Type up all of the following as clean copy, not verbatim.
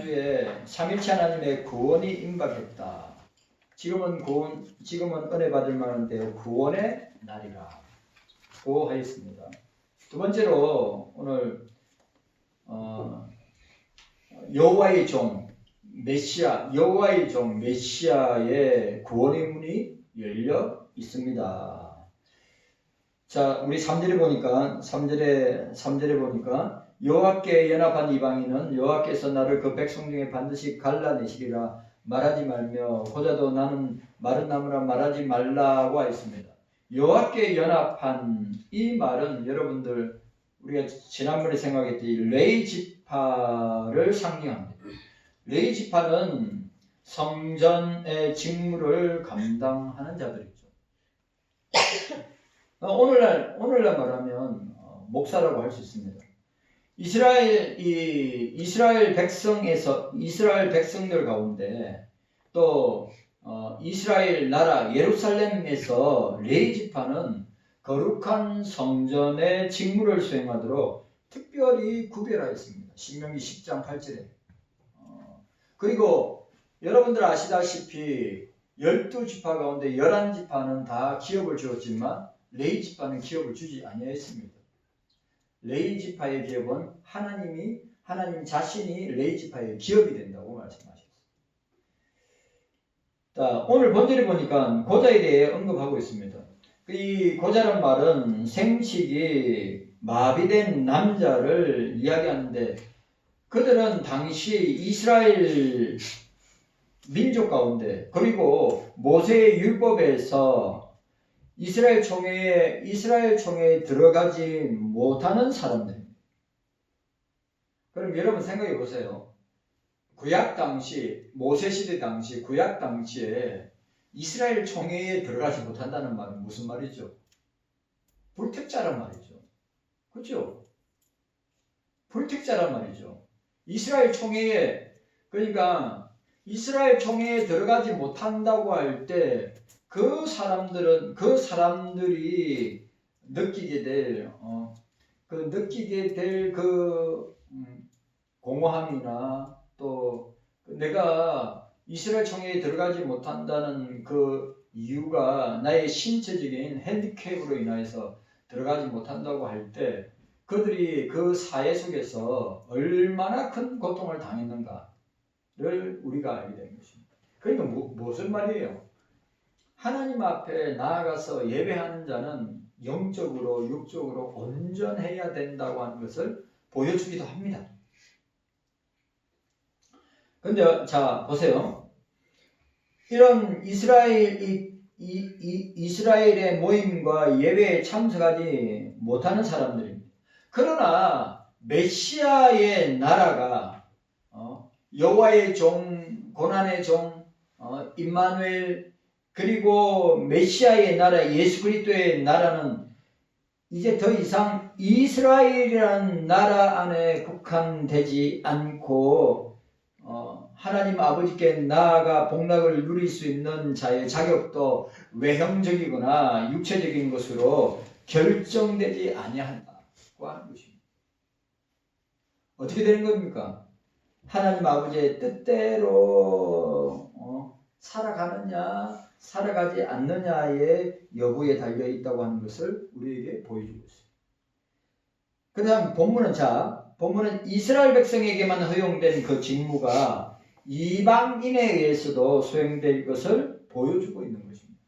지난주에 삼일체 하나님의 구원이 임박했다. 지금은 은혜 받을 만한 때요 구원의 날이라 고 하였습니다. 두 번째로 오늘 여호와의 종 메시아, 여호와의 종 메시아의 구원의 문이 열려 있습니다. 자, 우리 3절에 보니까 3절에 보니까 여호와께 연합한 이방인은 여호와께서 나를 그 백성 중에 반드시 갈라내시리라 말하지 말며 고자도 나는 마른 나무라 말하지 말라고 하였습니다. 여호와께 연합한 이 말은 여러분들 우리가 지난번에 생각했듯이 레위 지파를 상징합니다. 레위 지파는 성전의 직무를 감당하는 자들이죠. 오늘날 말하면 목사라고 할 수 있습니다. 이스라엘 백성들 가운데 또 이스라엘 나라 예루살렘에서 레위 지파는 거룩한 성전의 직무를 수행하도록 특별히 구별하였습니다. 신명기 10장 8절에. 그리고 여러분들 아시다시피 12지파 가운데 11지파는 다 기업을 주었지만 레위 지파는 기업을 주지 아니하였습니다. 레위 지파의 기업은 하나님 자신이 레위 지파의 기업이 된다고 말씀하셨습니다. 자, 오늘 본절에 보니까 고자에 대해 언급하고 있습니다. 이 고자란 말은 생식이 마비된 남자를 이야기하는데 그들은 당시 이스라엘 민족 가운데 그리고 모세의 율법에서 이스라엘 총회에 들어가지 못하는 사람들입니다. 그럼 여러분 생각해 보세요. 구약 당시, 모세시대 당시, 구약 당시에 이스라엘 총회에 들어가지 못한다는 말은 무슨 말이죠? 불택자란 말이죠. 그렇죠? 불택자란 말이죠. 이스라엘 총회에, 그러니까 이스라엘 총회에 들어가지 못한다고 할 때 그 사람들이 느끼게 될 공허함이나 또 내가 이스라엘 총회에 들어가지 못한다는 그 이유가 나의 신체적인 핸디캡으로 인해서 들어가지 못한다고 할 때 그들이 그 사회 속에서 얼마나 큰 고통을 당했는가를 우리가 알게 되는 것입니다. 그러니까 무슨 말이에요? 하나님 앞에 나아가서 예배하는 자는 영적으로 육적으로 온전해야 된다고 하는 것을 보여주기도 합니다. 근데 자 보세요. 이런 이스라엘의 모임과 예배에 참석하지 못하는 사람들입니다. 그러나 메시아의 나라가 여호와의 종, 고난의 종, 임마누엘 그리고 메시아의 나라, 예수 그리스도의 나라는 이제 더 이상 이스라엘이라는 나라 안에 국한되지 않고 하나님 아버지께 나아가 복락을 누릴 수 있는 자의 자격도 외형적이거나 육체적인 것으로 결정되지 아니한다고 하는 것입니다. 어떻게 되는 겁니까? 하나님 아버지의 뜻대로 살아가느냐 살아가지 않느냐의 여부에 달려 있다고 하는 것을 우리에게 보여주고 있습니다. 그 다음 본문은 이스라엘 백성에게만 허용된 그 직무가 이방인에 의해서도 수행될 것을 보여주고 있는 것입니다.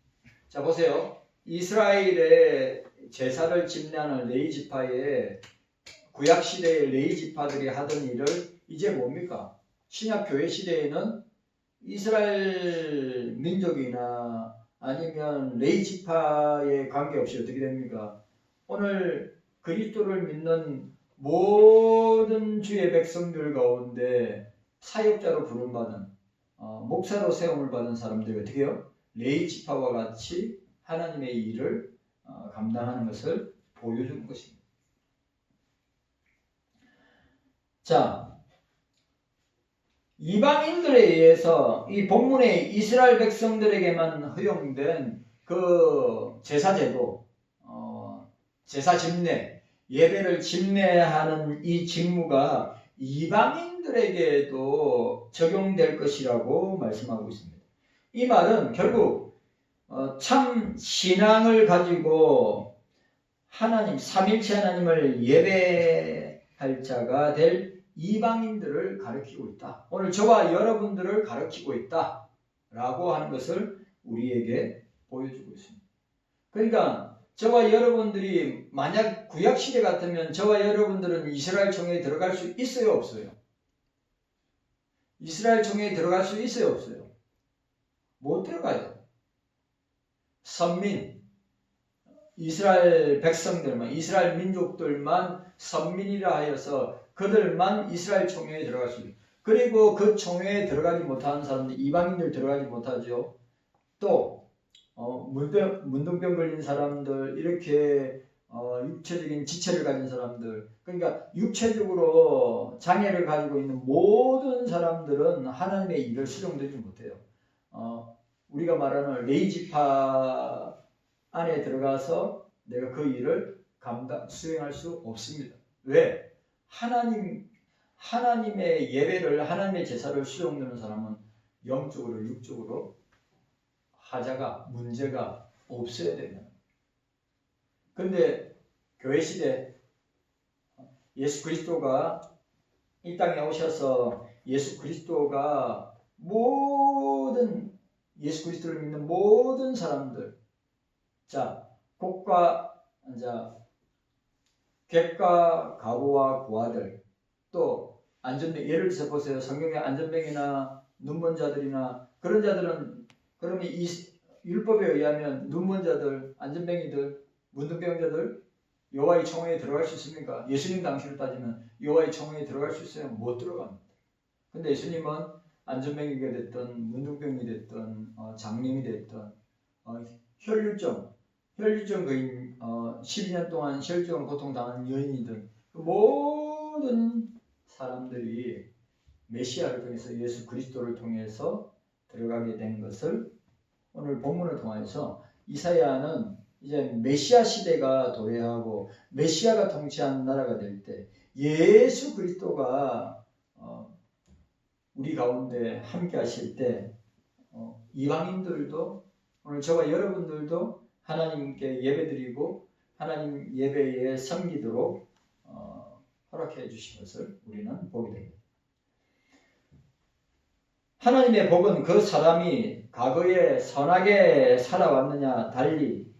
자 보세요. 이스라엘의 제사를 집례하는 레위 지파의 구약시대의 레위 지파들이 하던 일을 이제 뭡니까? 신약 교회 시대에는 이스라엘 민족이나 아니면 레위 지파에 관계없이 어떻게 됩니까? 오늘 그리스도를 믿는 모든 주의 백성들 가운데 사역자로 부름받은 목사로 세움을 받은 사람들이 어떻게 해요? 레위 지파와 같이 하나님의 일을 감당하는 것을 보여주는 것입니다. 자, 이방인들에 의해서 이 본문에 이스라엘 백성들에게만 허용된 그 제사제도, 제사 집례, 예배를 집례하는 이 직무가 이방인들에게도 적용될 것이라고 말씀하고 있습니다. 이 말은 결국 참 신앙을 가지고 하나님, 삼일체 하나님을 예배할 자가 될 이방인들을 가르치고 있다. 오늘 저와 여러분들을 가르치고 있다. 라고 하는 것을 우리에게 보여주고 있습니다. 그러니까 저와 여러분들이 만약 구약시대 같으면 저와 여러분들은 이스라엘 총회에 들어갈 수 있어요, 없어요? 이스라엘 총회에 들어갈 수 있어요, 없어요? 못 들어가요. 선민, 이스라엘 백성들만, 이스라엘 민족들만 선민이라 하여서 그들만 이스라엘 총회에 들어갈 수 있어요. 그리고 그 총회에 들어가지 못하는 사람들, 이방인들 들어가지 못하죠. 또 문둥병 걸린 사람들, 이렇게 육체적인 지체를 가진 사람들, 그러니까 육체적으로 장애를 가지고 있는 모든 사람들은 하나님의 일을 수용되지 못해요. 우리가 말하는 레이지파 안에 들어가서 내가 그 일을 수행할 수 없습니다. 왜? 하나님의 예배를, 하나님의 제사를 수용되는 사람은 영적으로, 육적으로 문제가 없어야 됩니다. 근데 교회 시대 예수 그리스도가 이 땅에 오셔서 예수 그리스도가 예수 그리스도를 믿는 모든 사람들, 객과 가부와 고아들, 또 안전병, 예를 들어서 보세요. 성경에 안전병이나 눈먼 자들이나 그런 자들은, 그러면 이 율법에 의하면 눈먼 자들, 안전병이들, 문둥병자들 여호와의 총회에 들어갈 수 있습니까? 예수님 당시로 따지면 여호와의 총회에 들어갈 수 있어요? 못 들어갑니다. 근데 예수님은 안전병이가 됐든 문둥병이 됐든 장님이 됐든 혈류증 거인 12년 동안 혈류증 고통당한 여인이든 그 모든 사람들이 메시아를 통해서 예수 그리스도를 통해서 들어가게 된 것을 오늘 본문을 통해서 이사야는 이제 메시아 시대가 도래하고 메시아가 통치하는 나라가 될 때 예수 그리스도가 우리 가운데 함께 하실 때 이방인들도 오늘 저와 여러분들도 하나님께 예배드리고 하나님 예배에 섬기도록 허락해 주신 것을 우리는 보게 됩니다. 하나님의 복은 그 사람이 과거에 선하게 살아왔느냐 달리,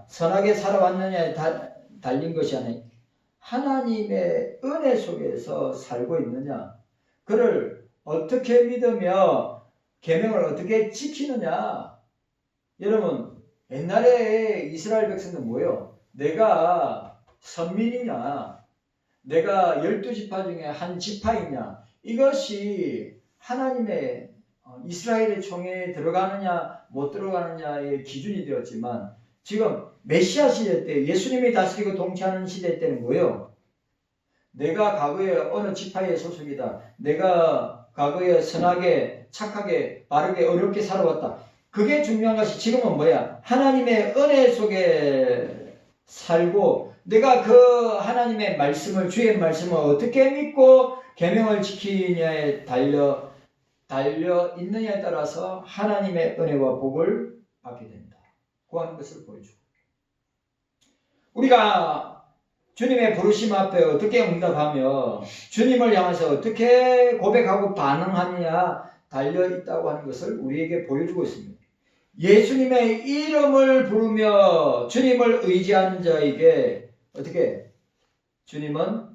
선하게 살아왔느냐에 달린 것이 아니라 하나님의 은혜 속에서 살고 있느냐, 그를 어떻게 믿으며 계명을 어떻게 지키느냐. 여러분, 옛날에 이스라엘 백성들 뭐예요? 내가 선민이냐, 내가 12지파 중에 한 지파이냐, 이것이 하나님의 이스라엘의 총회에 들어가느냐 못 들어가느냐의 기준이 되었지만, 지금 메시아 시대 때 예수님이 다스리고 통치하는 시대 때는 뭐예요? 내가 과거에 어느 지파의 소속이다, 내가 과거에 선하게 착하게 바르게 어렵게 살아왔다, 그게 중요한 것이 지금은 뭐야? 하나님의 은혜 속에 살고 내가 그 하나님의 말씀을, 주의 말씀을 어떻게 믿고 계명을 지키느냐에 달려 있느냐에 따라서 하나님의 은혜와 복을 받게 된다 그 하는 것을 보여주고, 우리가 주님의 부르심 앞에 어떻게 응답하며 주님을 향해서 어떻게 고백하고 반응하느냐 달려 있다고 하는 것을 우리에게 보여주고 있습니다. 예수님의 이름을 부르며 주님을 의지하는 자에게 어떻게? 주님은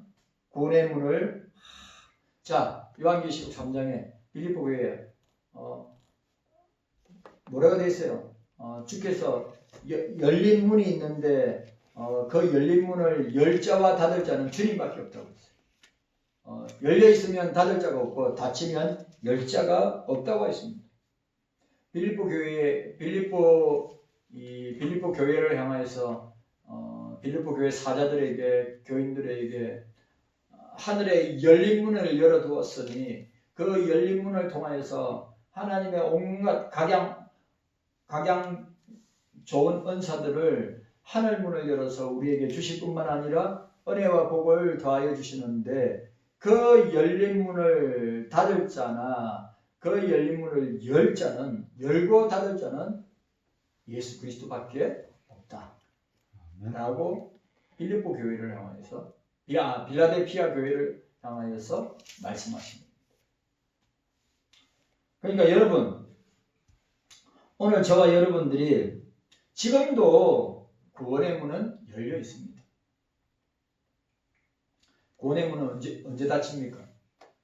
구원의 문을, 요한계시록 3장에 빌립보 교회에 뭐라고 되어 있어요? 주께서 열린 문이 있는데 그 열린 문을 열 자와 닫을 자는 주님밖에 없다고 했어요. 열려 있으면 닫을 자가 없고 닫히면 열 자가 없다고 했습니다. 빌립보 교회를 향해서 빌립보 교회 사자들에게, 교인들에게 하늘의 열린 문을 열어두었으니 그 열린 문을 통하여서 하나님의 온갖 각양 좋은 은사들을 하늘 문을 열어서 우리에게 주실 뿐만 아니라 은혜와 복을 더하여 주시는데, 그 열린 문을 닫을 자나 그 열린 문을 열 자는 열고 닫을 자는 예수 그리스도밖에 없다. 라고 빌립보 교회를 향하여서 빌라델피아 교회를 향하여서 말씀하십니다. 그러니까 여러분 오늘 저와 여러분들이 지금도 구원의 문은 열려 있습니다. 구원의 문은 언제 닫힙니까?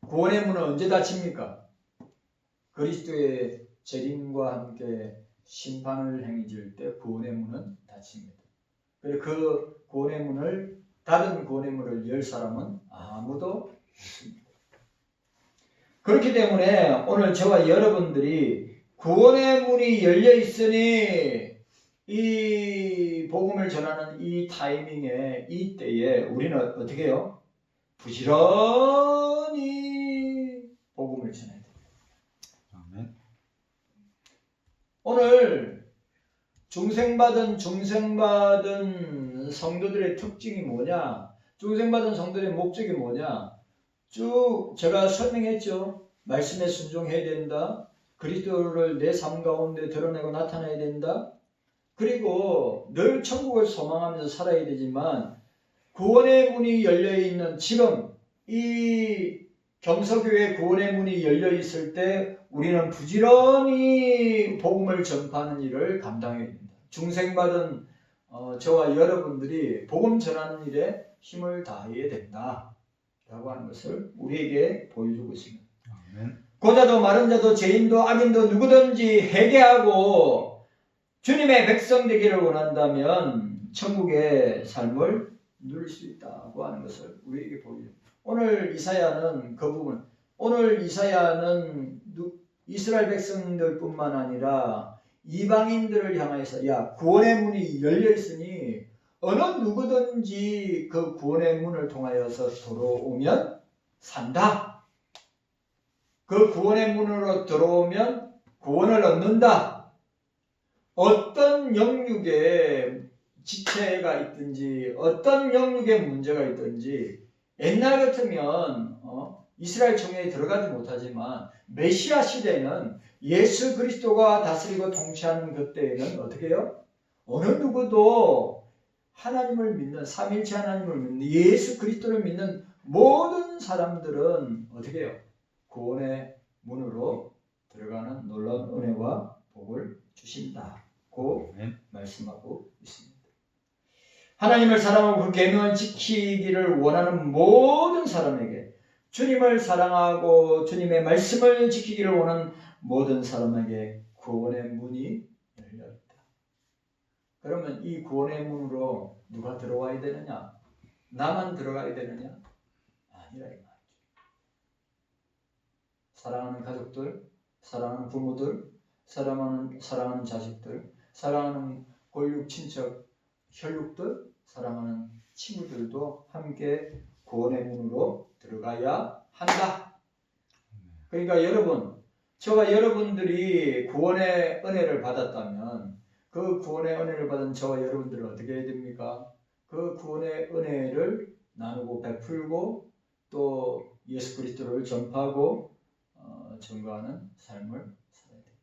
구원의 문은 언제 닫힙니까? 그리스도의 재림과 함께 심판을 행해질 때 구원의 문은 닫힙니다. 그리고 그 구원의 문을 닫은 구원의 문을 열 사람은 아무도 없습니다. 그렇기 때문에 오늘 저와 여러분들이 구원의 문이 열려 있으니 이 복음을 전하는 이 타이밍에 이 때에 우리는 어떻게 해요? 부지런히 복음을 전해야 됩니다. 아멘. 오늘 중생받은 성도들의 특징이 뭐냐? 중생받은 성도들의 목적이 뭐냐? 쭉 제가 설명했죠. 말씀에 순종해야 된다. 그리스도를 내 삶 가운데 드러내고 나타내야 된다. 그리고 늘 천국을 소망하면서 살아야 되지만 구원의 문이 열려있는 지금 이 경서교회 구원의 문이 열려있을 때 우리는 부지런히 복음을 전파하는 일을 감당해야 됩니다. 중생받은 저와 여러분들이 복음 전하는 일에 힘을 다해야 된다 라고 하는 것을 우리에게 보여주고 있습니다. 아멘. 고자도 마른 자도 죄인도 악인도 누구든지 회개하고 주님의 백성 되기를 원한다면 천국의 삶을 누릴 수 있다고 하는 것을 우리에게 보여줍니다. 오늘 이사야는 그 부분, 오늘 이사야는 이스라엘 백성들뿐만 아니라 이방인들을 향해서 구원의 문이 열려 있으니 어느 누구든지 그 구원의 문을 통하여서 들어오면 산다. 그 구원의 문으로 들어오면 구원을 얻는다. 어떤 영육에 지체가 있든지 어떤 영육에 문제가 있든지 옛날 같으면 이스라엘 정예에 들어가지 못하지만 메시아 시대는 예수 그리스도가 다스리고 통치하는 그때에는 어떻게 해요? 어느 누구도 하나님을 믿는 삼일체 하나님을 믿는 예수 그리스도를 믿는 모든 사람들은 어떻게 해요? 구원의 문으로 들어가는 놀라운 은혜와 복을 주신다고 말씀하고 있습니다. 하나님을 사랑하고 그 계명을 지키기를 원하는 모든 사람에게 주님을 사랑하고 주님의 말씀을 지키기를 원하는 모든 사람에게 구원의 문이 열려있다. 그러면 이 구원의 문으로 누가 들어와야 되느냐? 나만 들어가야 되느냐? 아니라 이 말이죠. 사랑하는 가족들, 사랑하는 부모들, 사랑하는 자식들, 사랑하는 골육 친척, 혈육들, 사랑하는 친구들도 함께 구원의 문으로 들어가야 한다. 그러니까 여러분, 저와 여러분들이 구원의 은혜를 받았다면 그 구원의 은혜를 받은 저와 여러분들은 어떻게 해야 됩니까? 그 구원의 은혜를 나누고 베풀고 또 예수 그리스도를 전파하고 증거하는 삶을 살아야 됩니다.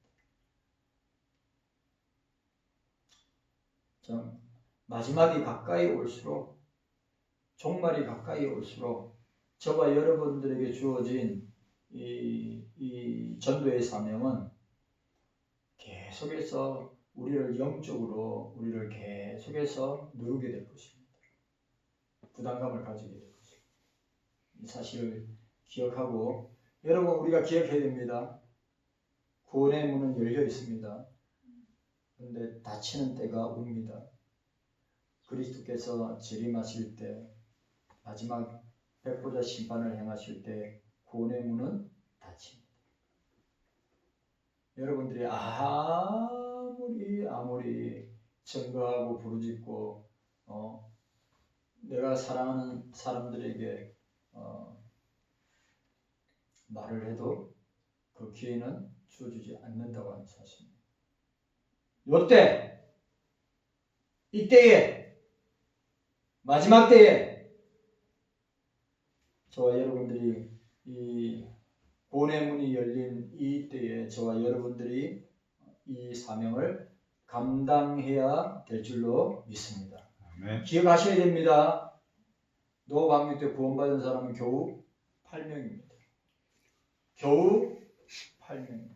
좀 마지막이 가까이 올수록 종말이 가까이 올수록 저와 여러분들에게 주어진 이 전도의 사명은 계속해서 우리를 영적으로 우리를 계속해서 누르게 될 것입니다. 부담감을 가지게 될 것입니다. 이 사실을 기억하고 여러분 우리가 기억해야 됩니다. 구원의 문은 열려 있습니다. 그런데 닫히는 때가 옵니다. 그리스도께서 재림하실 때 마지막 백보자 심판을 행하실 때 구원의 문은 닫힙니다. 여러분들이 아무리 증거하고 부르짖고 내가 사랑하는 사람들에게 말을 해도 그 기회는 주어주지 않는다고 하는 사실입니다. 요때 이때에 마지막 때에 저와 여러분들이 이 구원의 문이 열린 이 때에 저와 여러분들이 이 사명을 감당해야 될 줄로 믿습니다. 아멘. 기억하셔야 됩니다. 노아 방류 때 구원받은 사람은 겨우 8명입니다. 겨우 8명입니다.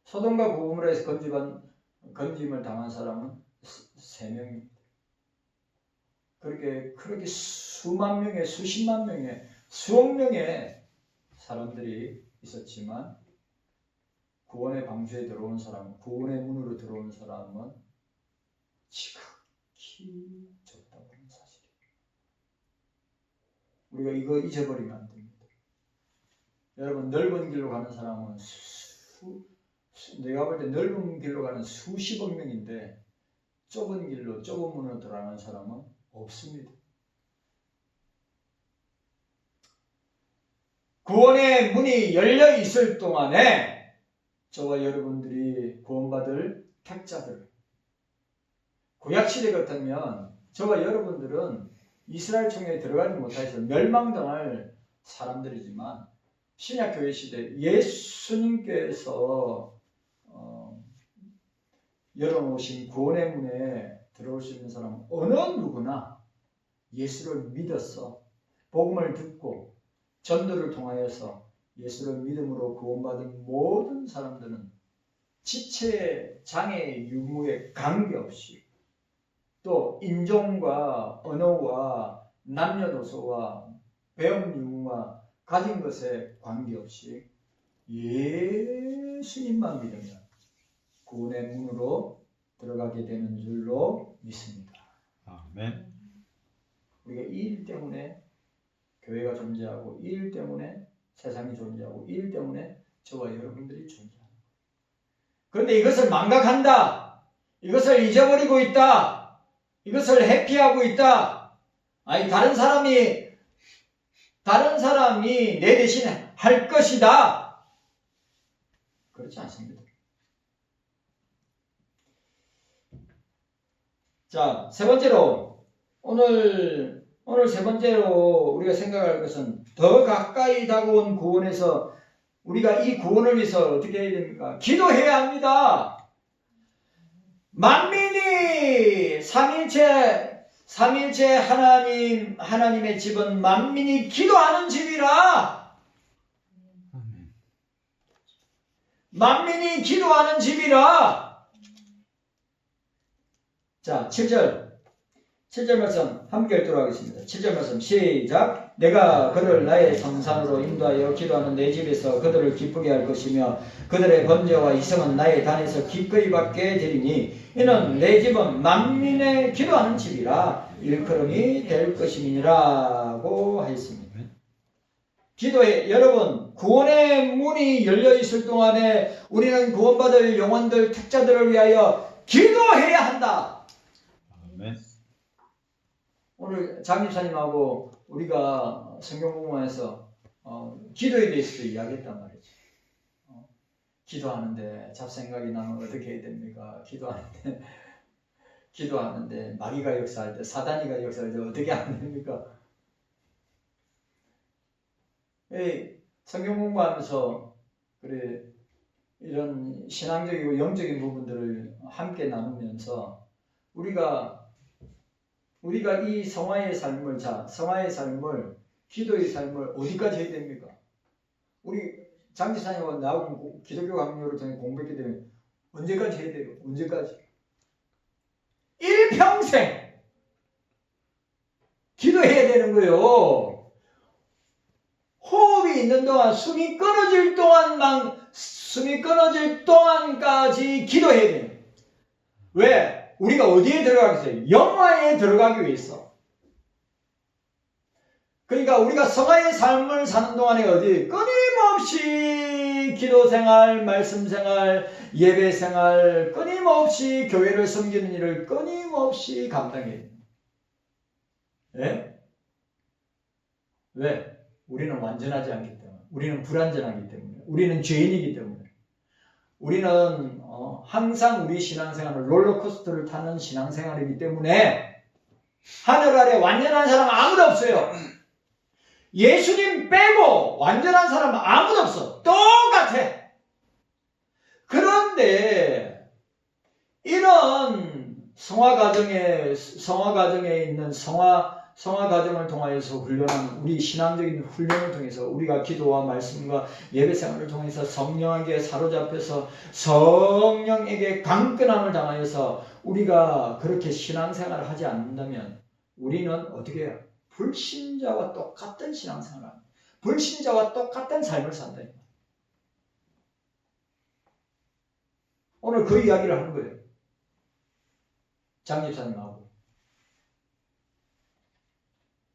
소돔과 고모라에서 건짐을 당한 사람은 3명입니다. 그렇게 수만 명의, 수십만 명의, 수억 명의 사람들이 있었지만 구원의 방주에 들어온 사람, 구원의 문으로 들어온 사람은 지극히 적다고 하는 사실이에요. 우리가 이거 잊어버리면 안 됩니다. 여러분, 넓은 길로 가는 사람은 내가 볼 때 넓은 길로 가는 수십억 명인데 좁은 길로, 좁은 문으로 들어가는 사람은 없습니다. 구원의 문이 열려 있을 동안에 저와 여러분들이 구원받을 택자들, 구약시대 같으면 저와 여러분들은 이스라엘 총회에 들어가지 못해서 멸망당할 사람들이지만 신약교회 시대 예수님께서 열어놓으신 구원의 문에 들어올 수 있는 사람은 어느 누구나 예수를 믿어서 복음을 듣고 전도를 통하여서 예수를 믿음으로 구원받은 모든 사람들은 지체, 장애, 유무에 관계없이 또 인종과 언어와 남녀노소와 배움 유무와 가진 것에 관계없이 예수님만 믿으면 구원의 문으로 들어가게 되는 줄로 믿습니다. 아멘. 우리가 이 일 때문에 교회가 존재하고 이 일 때문에 세상이 존재하고 이 일 때문에 저와 여러분들이 존재합니다. 그런데 이것을 망각한다. 이것을 잊어버리고 있다. 이것을 회피하고 있다. 아니 다른 사람이 내 대신 할 것이다. 그렇지 않습니다. 자, 세 번째로 오늘 세 번째로 우리가 생각할 것은 더 가까이 다가온 구원에서 우리가 이 구원을 위해서 어떻게 해야 됩니까? 기도해야 합니다. 만민이 삼일체 하나님의 집은 만민이 기도하는 집이라. 만민이 기도하는 집이라. 자, 7절 말씀 함께 읽도록 하겠습니다. 7절 말씀 시작. 내가 그를 나의 성산으로 인도하여 기도하는 내 집에서 그들을 기쁘게 할 것이며 그들의 번제와 이성은 나의 단에서 기꺼이 받게 되리니 이는 내 집은 만민의 기도하는 집이라 일컬음이 될 것임이니라고 하였습니다. 기도해. 여러분, 구원의 문이 열려 있을 동안에 우리는 구원받을 영혼들, 택자들을 위하여 기도해야 한다. 아멘. 오늘 장집사님하고 우리가 성경공부에서 기도에 대해서도 이야기했단 말이죠. 기도하는데 잡생각이 나면 어떻게 해야 됩니까? 기도하는데 마귀가 역사할 때, 사단이가 역사할 때 어떻게 하면 됩니까? 성경 공부하면서 그래 이런 신앙적이고 영적인 부분들을 함께 나누면서 우리가 이 성화의 삶을 기도의 삶을 어디까지 해야 됩니까? 우리 장지사님하고 나하고 기독교 강요를 통해 공부했기 때문에 언제까지 해야 돼요? 언제까지? 일평생 기도해야 되는 거예요. 호흡이 있는 동안, 숨이 끊어질 동안까지 기도해야 돼요. 왜? 우리가 어디에 들어가겠어요? 영화에 들어가기 위해서. 그러니까 우리가 성화의 삶을 사는 동안에 끊임없이 기도생활, 말씀생활, 예배생활, 끊임없이 교회를 섬기는 일을 끊임없이 감당해야 됩니다. 예? 왜? 우리는 완전하지 않기 때문에, 우리는 불완전하기 때문에, 우리는 죄인이기 때문에, 우리는 항상 우리 신앙생활은 롤러코스터를 타는 신앙생활이기 때문에 하늘 아래 완전한 사람 아무도 없어요. 예수님 빼고 완전한 사람은 아무도 없어. 똑같아. 그런데 이런 성화 과정에 있는 성화 과정을 통하여서 훈련한 우리 신앙적인 훈련을 통해서 우리가 기도와 말씀과 예배 생활을 통해서 성령에게 사로잡혀서 성령에게 강건함을 당하여서 우리가 그렇게 신앙생활을 하지 않는다면 우리는 어떻게 해요? 불신자와 똑같은 신앙생활을 합니다. 불신자와 똑같은 삶을 산다. 오늘 그 이야기를 하는 거예요. 장 집사님하고.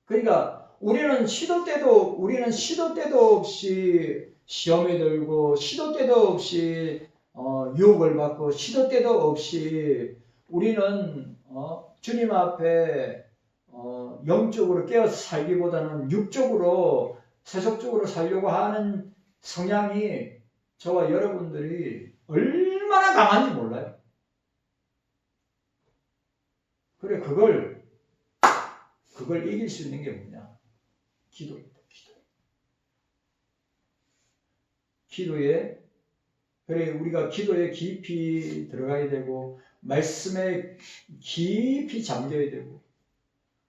그러니까 우리는 시도 때도 없이 시험에 들고 시도 때도 없이 유혹을 받고 시도 때도 없이 우리는 주님 앞에 영적으로 깨어서 살기보다는 육적으로 세속적으로 살려고 하는 성향이 저와 여러분들이 얼마나 강한지 몰라요. 그래 그걸 이길 수 있는 게 뭐냐? 기도입니다. 기도에 그래 우리가 기도에 깊이 들어가야 되고 말씀에 깊이 잠겨야 되고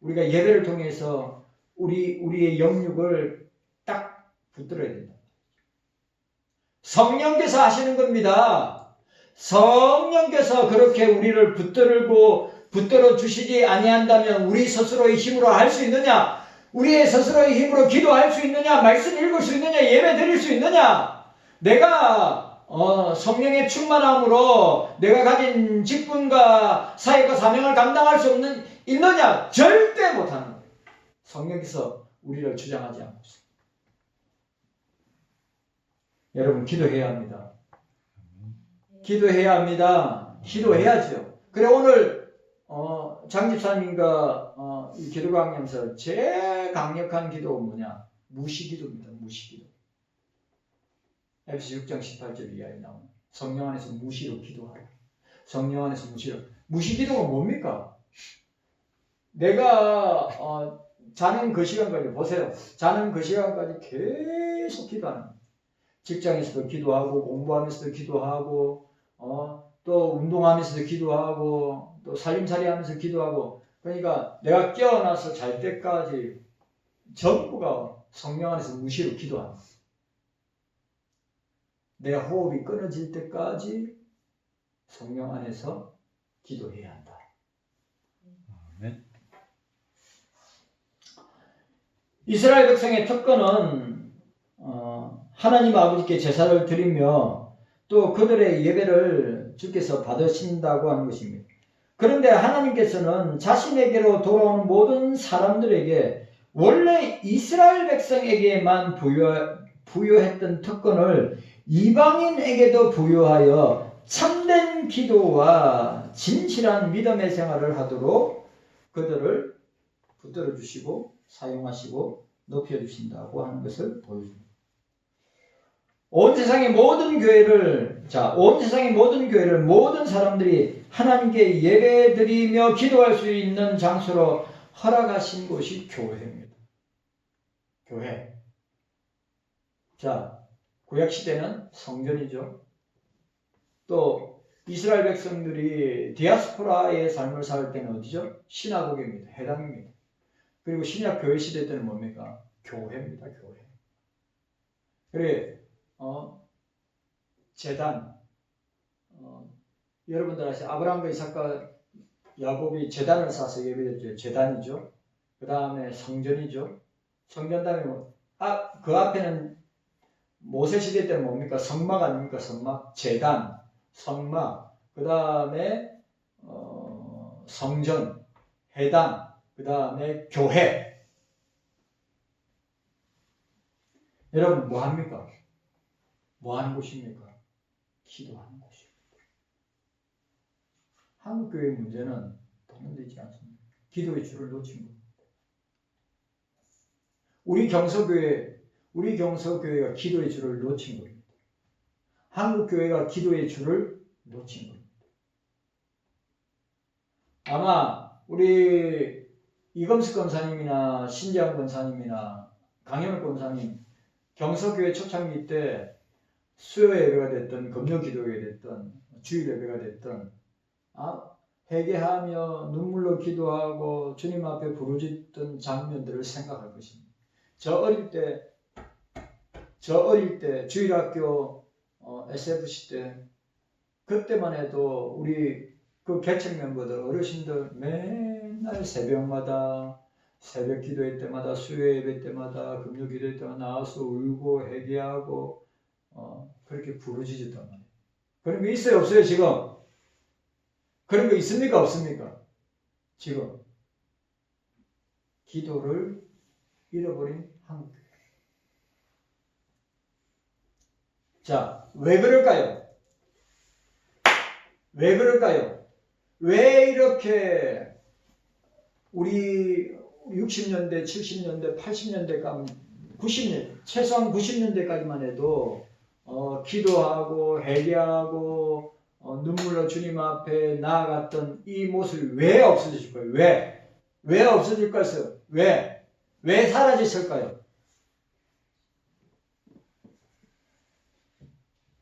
우리가 예배를 통해서 우리의 영육을 딱 붙들어야 된다. 성령께서 하시는 겁니다. 성령께서 그렇게 우리를 붙들어 주시지 아니한다면 우리 스스로의 힘으로 할 수 있느냐? 우리의 스스로의 힘으로 기도할 수 있느냐? 말씀 읽을 수 있느냐? 예배 드릴 수 있느냐? 내가 성령의 충만함으로 내가 가진 직분과 사역과 사명을 감당할 수 있느냐? 절대 못하는 거예요. 성령께서 우리를 주장하지 않고 있습니다. 여러분 기도해야 합니다. 기도해야 합니다. 기도해야죠. 그래 오늘 장 집사님과 이 기도 강연에서 제일 강력한 기도가 뭐냐? 무시기도입니다. 무시기도. 에베소 6장 18절 이하에 나오는 성령 안에서 무시로 기도하라. 성령 안에서 무시로. 무시기도가 뭡니까? 내가 자는 그 시간까지 보세요. 자는 그 시간까지 계속 기도하는 거예요. 직장에서도 기도하고 공부하면서도 기도하고 또 운동하면서도 기도하고 또 살림살이 하면서 기도하고 그러니까 내가 깨어나서 잘 때까지 전부가 성령 안에서 무시로 기도하는 거예요. 내 호흡이 끊어질 때까지 성령 안에서 기도해야 한다. 아멘. 이스라엘 백성의 특권은 하나님 아버지께 제사를 드리며 또 그들의 예배를 주께서 받으신다고 하는 것입니다. 그런데 하나님께서는 자신에게로 돌아오는 모든 사람들에게 원래 이스라엘 백성에게만 부여했던 특권을 이방인에게도 부여하여 참된 기도와 진실한 믿음의 생활을 하도록 그들을 붙들어 주시고 사용하시고 높여 주신다고 하는 것을 보여줍니다. 온 세상의 모든 교회를 모든 사람들이 하나님께 예배드리며 기도할 수 있는 장소로 허락하신 곳이 교회입니다. 교회. 자, 구약 시대는 성전이죠. 또 이스라엘 백성들이 디아스포라의 삶을 살 때는 어디죠? 시나고게입니다. 회당입니다. 그리고 신약 교회 시대 때는 뭡니까? 교회입니다. 교회. 그래 제단 여러분들 아시죠? 아브라함과 이삭과 야곱이 제단을 쌓아서 예배드렸죠. 제단이죠. 그 다음에 성전이죠. 성전 다음에 그 앞에는 모세 시대 때는 뭡니까? 성막 아닙니까? 성막, 제단, 성막, 그 다음에 성전, 회당, 그 다음에 교회. 여러분 뭐 합니까? 뭐 하는 곳입니까? 기도하는 곳입니다. 한국교회의 문제는 도움되지 않습니다. 기도의 줄을 놓친 겁니다. 우리 경서교회가 기도의 줄을 놓친 겁니다. 한국교회가 기도의 줄을 놓친 겁니다. 아마 우리 이검숙 권사님이나 신재환 권사님이나 강현욱 권사님 경서교회 초창기 때 수요 예배가 됐든 금요 기도 예배가 됐든 주일 예배가 됐든 회개하며 눈물로 기도하고 주님 앞에 부르짖던 장면들을 생각할 것입니다. 저 어릴 때 주일학교 SFC 때 그때만 해도 우리 그 개척 멤버들 어르신들 맨날 새벽마다 새벽 기도회 때마다 수요 예배 때마다 금요 기도회 때마다 나와서 울고 회개하고 그렇게 부르짖었단 말이에요. 그런 거 있어요 없어요 지금? 그런 거 있습니까 없습니까? 지금 기도를 잃어버린 한국교회. 자, 왜 그럴까요? 왜 그럴까요? 왜 이렇게 우리 60년대, 70년대, 80년대까지 90년, 최소한 90년대까지만 해도 기도하고 회개하고 눈물로 주님 앞에 나아갔던 이 모습이 왜 없어질 거예요? 왜? 왜 없어질 것을? 왜? 왜 사라졌을까요?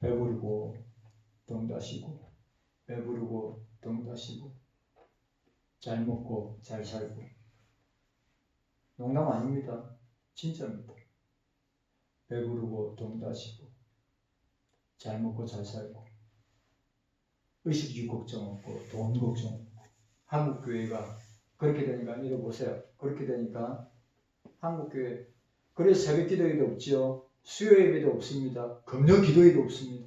배부르고 똥 다시고 배부르고 똥 다시고 잘 먹고 잘 살고. 농담 아닙니다. 진짜입니다. 배부르고 똥 다시고 잘 먹고 잘 살고 의식주 걱정 없고 돈 걱정 없고. 한국교회가 그렇게 되니까 이거 보세요. 그렇게 되니까 한국교회 그래서 새벽 기도회도 없지요. 수요 예배도 없습니다. 금요 기도회도 없습니다.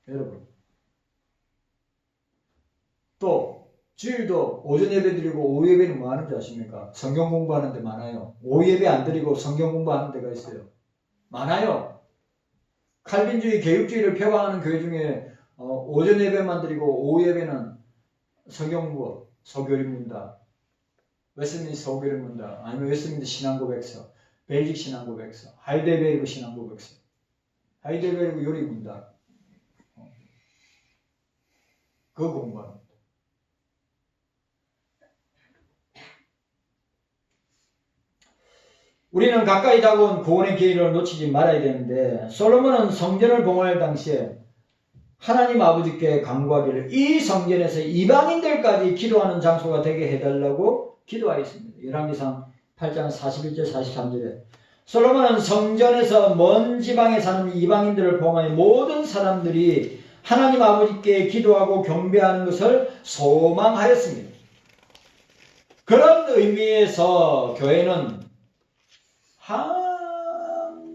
여러분 또 주일도 오전 예배 드리고 오후 예배는 뭐 하는지 아십니까? 성경 공부하는 데 많아요. 오후 예배 안 드리고 성경 공부하는 데가 있어요. 많아요. 칼빈주의 개혁주의를 표방하는 교회 중에 오전 예배만 드리고 오후 예배는 성경 공부, 서교리 문답, 웨스민스터 서교리 문답, 아니면 웨스민스터 신앙고백서, 벨직 신앙고백서, 하이델베르그 신앙고백서, 하이델베르그 요리 문답, 그거 공부합니다. 우리는 가까이 다가온 구원의 기회를 놓치지 말아야 되는데 솔로몬은 성전을 봉헌할 당시에 하나님 아버지께 간구하기를 이 성전에서 이방인들까지 기도하는 장소가 되게 해달라고 기도하였습니다. 열왕기상 8장 41절 43절에 솔로몬은 성전에서 먼 지방에 사는 이방인들을 포함해 모든 사람들이 하나님 아버지께 기도하고 경배하는 것을 소망하였습니다. 그런 의미에서 교회는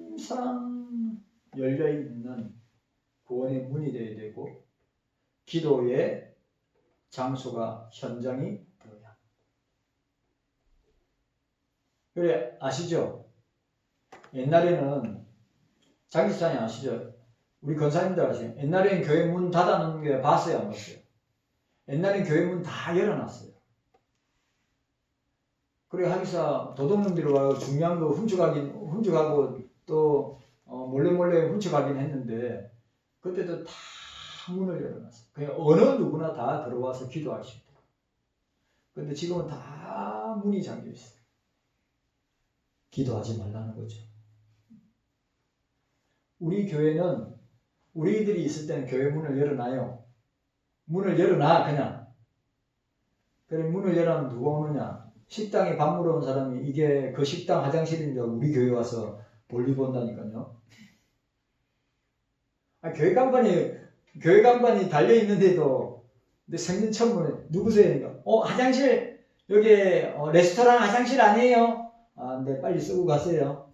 항상 열려있는 구원의 문이 되어야 되고 기도의 장소가 현장이 되어야 합니다. 그래 아시죠? 옛날에는 장기사님 아시죠? 우리 권사님들 아시죠? 옛날에는 교회 문 닫아놓는 게 봤어요 안 봤어요? 옛날엔 교회 문 다 열어놨어요. 그리고 하기사 도둑놈들이 와서 중요한 거 훔쳐가고 또 몰래 훔쳐가긴 했는데 그때도 다 문을 열어놨어요. 그냥 어느 누구나 다 들어와서 기도할 수 있도록. 근데 지금은 다 문이 잠겨 있어요. 기도하지 말라는 거죠. 우리 교회는 우리들이 있을 때는 교회 문을 열어놔요. 문을 열어놔 그냥. 그래 문을 열어놓으면 누가 오느냐? 식당에 밥 먹으러 온 사람이 이게 그 식당 화장실인데 우리 교회 와서 볼일 본다니까요. 교회 간판이 달려 있는데도 근데 생전 처음 보네. 누구세요? 화장실 여기 레스토랑 화장실 아니에요? 네 빨리 쓰고 가세요.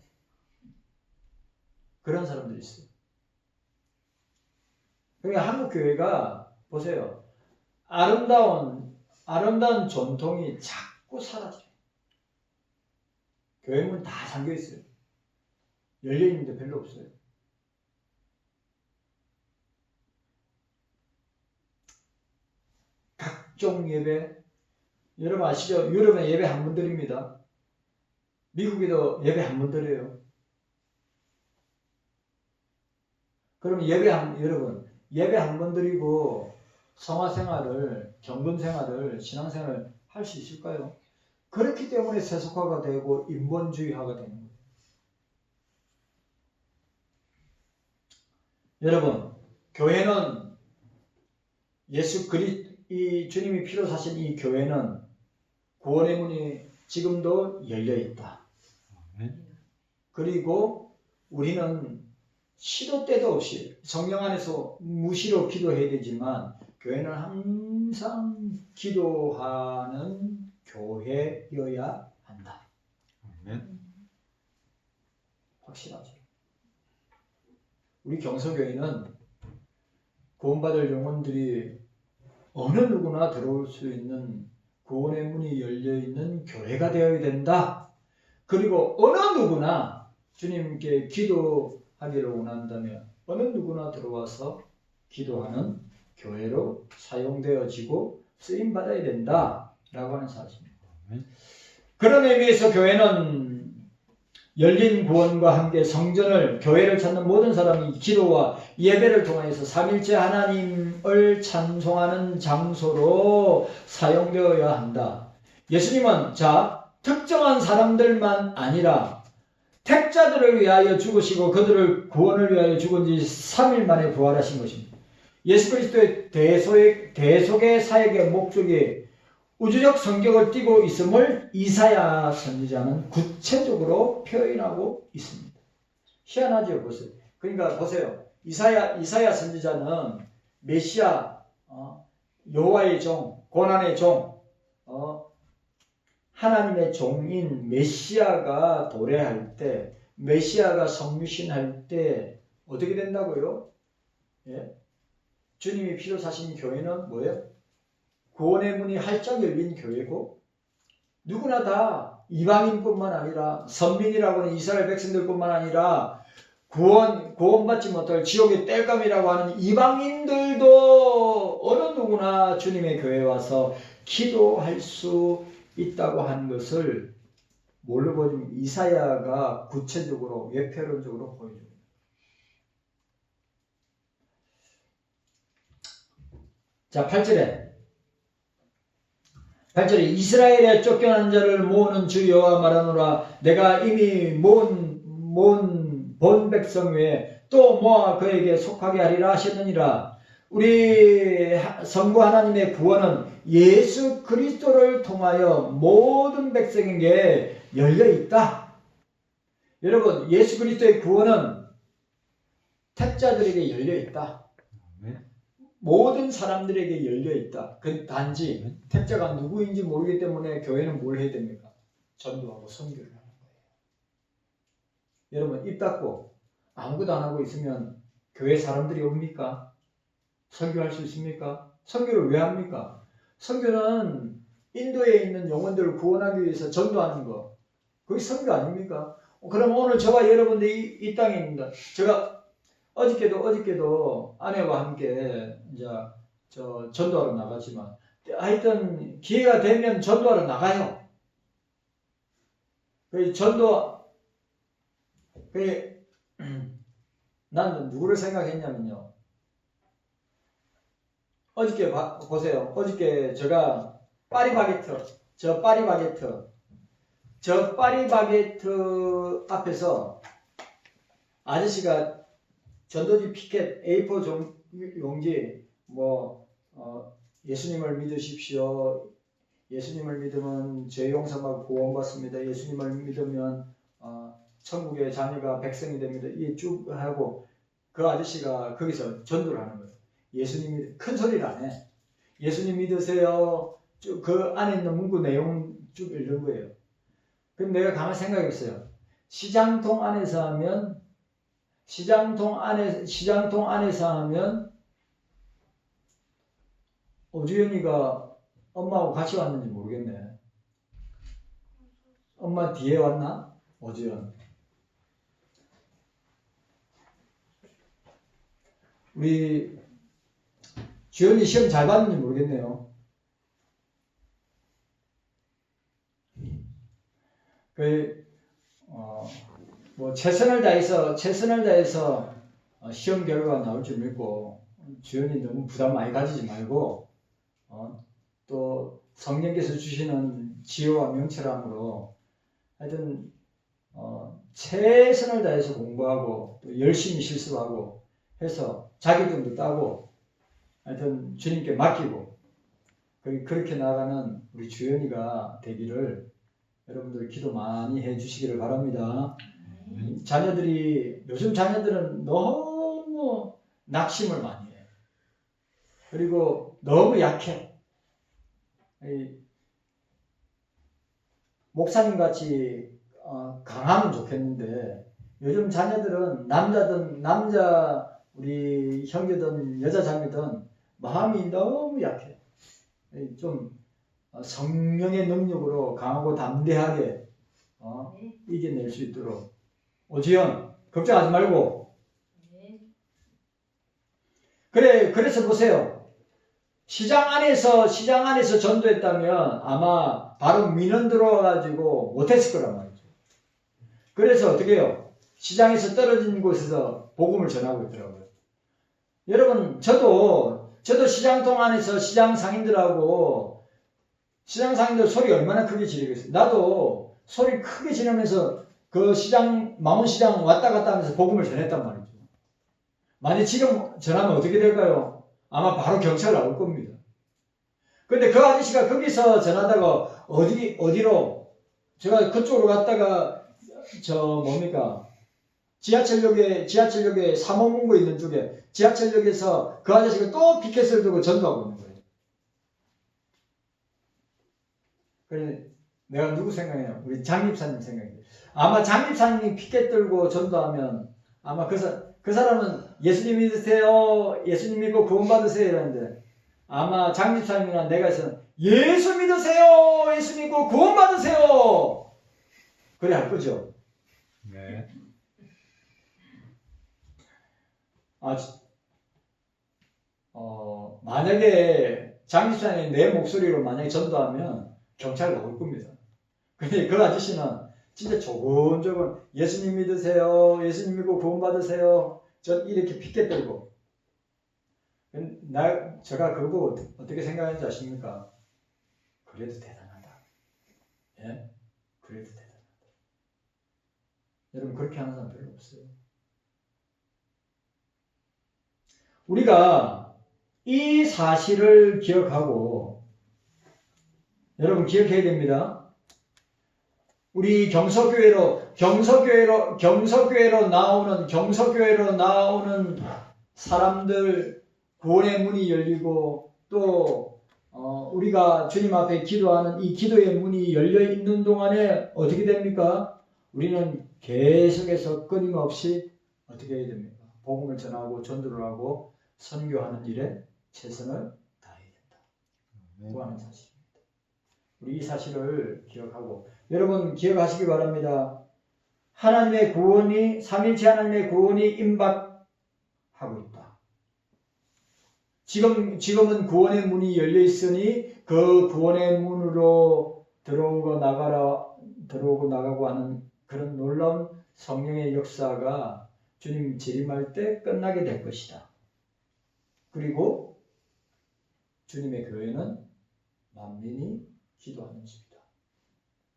그런 사람들이 있어요. 그러니까 한국 교회가 보세요. 아름다운 전통이 자꾸 사라져요. 교회 문 다 잠겨 있어요. 열려 있는데 별로 없어요. 각종 예배, 여러분 아시죠? 유럽에 예배 한 번 드립니다. 미국에도 예배 한 번 드려요. 그럼 여러분 예배 한 번 드리고 성화 생활을, 경건 생활을, 신앙 생활을 할 수 있을까요? 그렇기 때문에 세속화가 되고 인본주의화가 되는 거예요. 여러분, 교회는 이 주님이 피로 사신 이 교회는 구원의 문이 지금도 열려 있다. 아멘. 그리고 우리는 시도 때도 없이 성령 안에서 무시로 기도해야 되지만 교회는 항상 기도하는 교회여야 한다. 아멘. 확실하죠. 우리 경서교회는 구원받을 영혼들이 어느 누구나 들어올 수 있는 구원의 문이 열려있는 교회가 되어야 된다. 그리고 어느 누구나 주님께 기도하기를 원한다면 어느 누구나 들어와서 기도하는 교회로 사용되어지고 쓰임받아야 된다라고 하는 사실입니다. 그런 의미에서 교회는 열린 구원과 함께 성전을, 교회를 찾는 모든 사람이 기도와 예배를 통해서 삼일째 하나님을 찬송하는 장소로 사용되어야 한다. 예수님은 특정한 사람들만 아니라 택자들을 위하여 죽으시고 그들을 구원을 위하여 죽은 지 3일 만에 부활하신 것입니다. 예수 그리스도의 대속의 사역의 목적이 우주적 성격을 띠고 있음을 이사야 선지자는 구체적으로 표현하고 있습니다. 희한하죠, 보세요. 그러니까 보세요. 이사야 선지자는 메시아, 여호와의 종, 고난의 종, 하나님의 종인 메시아가 도래할 때, 메시아가 성육신할 때 어떻게 된다고요? 예? 주님이 피로 사신 교회는 뭐예요? 구원의 문이 활짝 열린 교회고 누구나 다 이방인뿐만 아니라 선민이라고 하는 이스라엘 백성들뿐만 아니라 구원받지 못할 지옥의 땔감이라고 하는 이방인들도 어느 누구나 주님의 교회에 와서 기도할 수 있다고 하는 것을 뭘로 보여주면 이사야가 구체적으로 예표론적으로 보여줍니다. 자, 8절에 이스라엘에 쫓겨난 자를 모으는 주 여호와 말하노라. 내가 이미 모은 본 백성 외에 또 모아 그에게 속하게 하리라 하셨느니라. 우리 성부 하나님의 구원은 예수 그리스도를 통하여 모든 백성에게 열려 있다. 여러분, 예수 그리스도의 구원은 택자들에게 열려 있다. 모든 사람들에게 열려 있다. 그 단지 택자가 누구인지 모르기 때문에 교회는 뭘 해야 됩니까? 전도하고 선교를 하는 거예요. 여러분, 입 닫고 아무것도 안 하고 있으면 교회 사람들이 옵니까? 선교할 수 있습니까? 선교를 왜 합니까? 선교는 인도에 있는 영혼들을 구원하기 위해서 전도하는 거. 그게 선교 아닙니까? 그럼 오늘 저와 여러분들이 이 땅에 있습니다. 제가 어저께도 아내와 함께 이제 전도하러 나가지만 하여튼 기회가 되면 전도하러 나가요. 난 누구를 생각했냐면요. 어저께 보세요. 어저께 제가 저 파리바게트 앞에서 아저씨가 전도지 피켓 A4 용지 예수님을 믿으십시오. 예수님을 믿으면 죄 용서받고 구원받습니다. 예수님을 믿으면 천국의 자녀가 백성이 됩니다. 이 쭉 하고 그 아저씨가 거기서 전도를 하는 거예요. 예수님 큰 소리를 안 해. 예수님 믿으세요. 그 안에 있는 문구 내용 쭉 읽는 거예요. 근데 내가 가만히 생각했어요. 시장통 안에서 하면 오주연이가 엄마하고 같이 왔는지 모르겠네. 엄마 뒤에 왔나? 오주연. 우리 주연이 시험 잘 봤는지 모르겠네요. 최선을 다해서 시험 결과가 나올 줄 믿고 주연이 너무 부담 많이 가지지 말고 또 성령께서 주시는 지혜와 명철함으로 하여튼 최선을 다해서 공부하고 또 열심히 실습하고 해서 자격증도 따고 하여튼 주님께 맡기고 그렇게 나아가는 우리 주연이가 되기를 여러분들 기도 많이 해주시기를 바랍니다. 자녀들이 요즘 자녀들은 너무 낙심을 많이 해요. 그리고 너무 약해. 목사님같이 강하면 좋겠는데 요즘 자녀들은 남자 우리 형제든 여자 자매든 마음이 너무 약해. 좀 성령의 능력으로 강하고 담대하게 이겨낼 수 있도록 오지연 걱정하지 말고 그래서 보세요. 시장 안에서 전도했다면 아마 바로 민원 들어와가지고 못했을 거란 말이죠. 그래서 어떻게 해요? 시장에서 떨어진 곳에서 복음을 전하고 있더라고요. 여러분 저도 시장통 안에서 시장 상인들 소리 얼마나 크게 지르겠어요. 나도 소리 크게 지르면서 그 망원시장 왔다 갔다 하면서 복음을 전했단 말이죠. 만약 지금 전하면 어떻게 될까요? 아마 바로 경찰 나올 겁니다. 근데 그 아저씨가 거기서 전하다가 어디로 제가 그쪽으로 갔다가 지하철역에 사모문고 있는 쪽에 지하철역에서 그 아저씨가 또 피켓을 들고 전도하고 있는 거예요. 그래 내가 누구 생각해요? 우리 장립사님 생각해요. 아마 장립사님이 피켓 들고 전도하면 아마 그 사람은 예수님 믿으세요. 예수님 믿고 구원받으세요 이러는데 아마 장집사님이나 내가 있으면 예수 믿으세요. 예수 믿고 구원받으세요. 그래 할 거죠. 네. 만약에 장집사님이 내 목소리로 만약에 전도하면 경찰 나올 겁니다. 근데 그 아저씨는 진짜 조곤조곤 예수님 믿으세요. 예수님 믿고 구원받으세요. 이렇게 피켓 들고 제가 그거 보고 어떻게 생각하는지 아십니까? 그래도 대단하다. 예? 그래도 대단하다. 여러분 그렇게 하는 사람 별로 없어요. 우리가 이 사실을 기억하고 여러분 기억해야 됩니다. 우리 경서교회로 나오는 사람들 구원의 문이 열리고 또 우리가 주님 앞에 기도하는 이 기도의 문이 열려 있는 동안에 어떻게 됩니까? 우리는 계속해서 끊임없이 어떻게 해야 됩니까? 복음을 전하고 전도를 하고 선교하는 일에 최선을 다해야 된다. 구하는 사실입니다. 우리 이 사실을 기억하고 여러분 기억하시기 바랍니다. 하나님의 구원이 삼일체 하나님의 구원이 임박하고 있다. 지금은 구원의 문이 열려 있으니 그 구원의 문으로 들어오고 나가고 하는 그런 놀라운 성령의 역사가 주님 재림할 때 끝나게 될 것이다. 그리고 주님의 교회는 만민이 기도하는 집이다.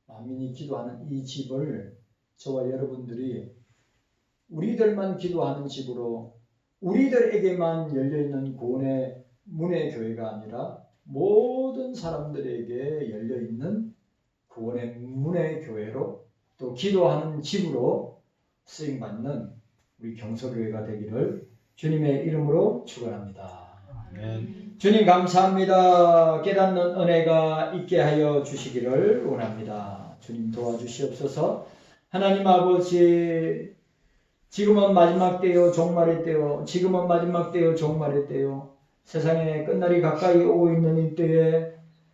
만민이 기도하는 이 집을 저와 여러분들이 우리들만 기도하는 집으로 우리들에게만 열려있는 구원의 문의 교회가 아니라 모든 사람들에게 열려있는 구원의 문의 교회로 또 기도하는 집으로 쓰임받는 우리 경서교회가 되기를 주님의 이름으로 축원합니다. 아멘. 주님 감사합니다. 깨닫는 은혜가 있게 하여 주시기를 원합니다. 주님 도와주시옵소서. 하나님 아버지 지금은 마지막 때요 종말의 때요 지금은 마지막 때요 종말의 때요 세상에 끝날이 가까이 오고 있는 이 때에